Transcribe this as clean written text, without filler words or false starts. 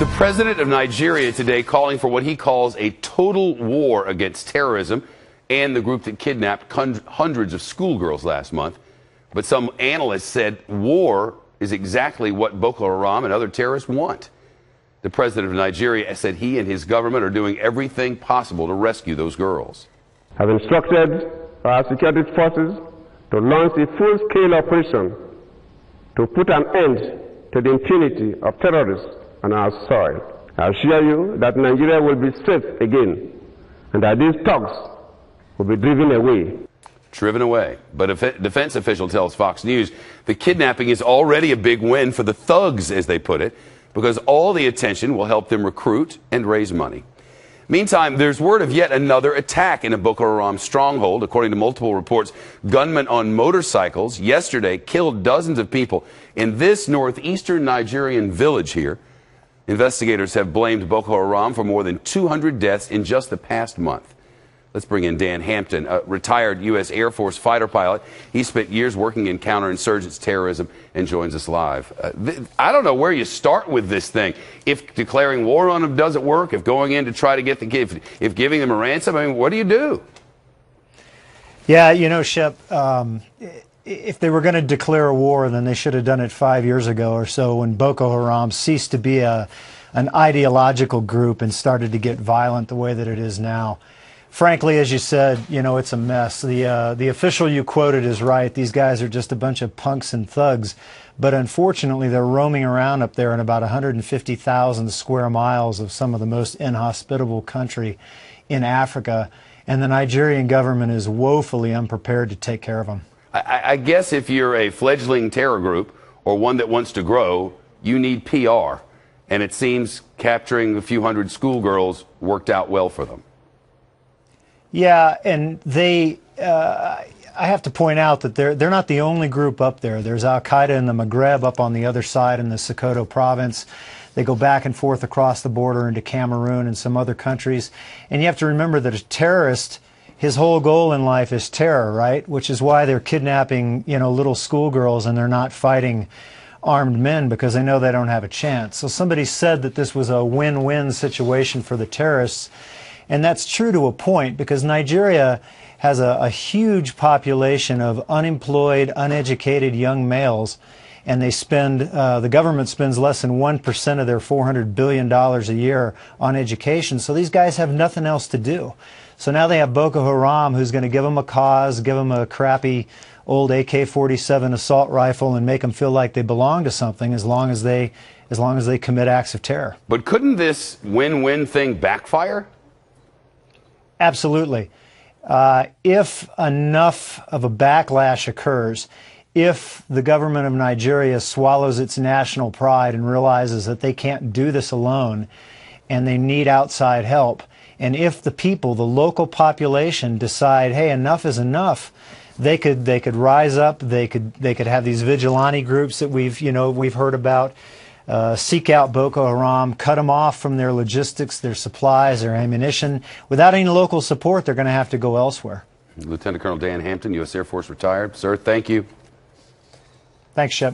The president of Nigeria today calling for what he calls a total war against terrorism and the group that kidnapped hundreds of schoolgirls last month. But some analysts said war is exactly what Boko Haram and other terrorists want. The president of Nigeria said he and his government are doing everything possible to rescue those girls. Have instructed our security forces to launch a full-scale operation to put an end to the impunity of terrorists on our soil. I assure you that Nigeria will be safe again and that these thugs will be driven away. Driven away. But a defense official tells Fox News the kidnapping is already a big win for the thugs, as they put it, because all the attention will help them recruit and raise money. Meantime, there's word of yet another attack in a Boko Haram stronghold. According to multiple reports, gunmen on motorcycles yesterday killed dozens of people in this northeastern Nigerian village here. Investigators have blamed Boko Haram for more than 200 deaths in just the past month. Let's bring in Dan Hampton, a retired U.S. Air Force fighter pilot. He spent years working in counterinsurgency terrorism and joins us live. I don't know where you start with this thing. If declaring war on them doesn't work, if going in to try to get the kid, if giving them a ransom, I mean, what do you do? Yeah, you know, Shep, if they were going to declare a war, then they should have done it 5 years ago or so, when Boko Haram ceased to be an ideological group and started to get violent the way that it is now. Frankly, as you said, you know, it's a mess. The official you quoted is right. These guys are just a bunch of punks and thugs. But unfortunately, they're roaming around up there in about 150,000 square miles of some of the most inhospitable country in Africa. And the Nigerian government is woefully unprepared to take care of them. I guess if you're a fledgling terror group or one that wants to grow, you need PR. And it seems capturing a few hundred schoolgirls worked out well for them. Yeah, and I have to point out that they're not the only group up there. There's Al-Qaeda in the Maghreb up on the other side in the Sokoto province. They go back and forth across the border into Cameroon and some other countries. And you have to remember that a terrorist, his whole goal in life is terror, right? Which is why they're kidnapping, you know, little schoolgirls, and they're not fighting armed men because they know they don't have a chance. So somebody said that this was a win-win situation for the terrorists. And that's true to a point, because Nigeria has a huge population of unemployed, uneducated young males, and they spend, the government spends less than 1% of their $400 billion a year on education. So these guys have nothing else to do. So now they have Boko Haram, who's going to give them a cause, give them a crappy old AK-47 assault rifle, and make them feel like they belong to something as long as they commit acts of terror. But couldn't this win-win thing backfire? Absolutely. If enough of a backlash occurs, if the government of Nigeria swallows its national pride and realizes that they can't do this alone and they need outside help, and if the people, the local population, decide, hey, enough is enough, they could rise up. They could have these vigilante groups that we've heard about. Seek out Boko Haram, cut them off from their logistics, their supplies, their ammunition. Without any local support, they're going to have to go elsewhere. Lieutenant Colonel Dan Hampton, U.S. Air Force retired. Sir, thank you. Thanks, Shep.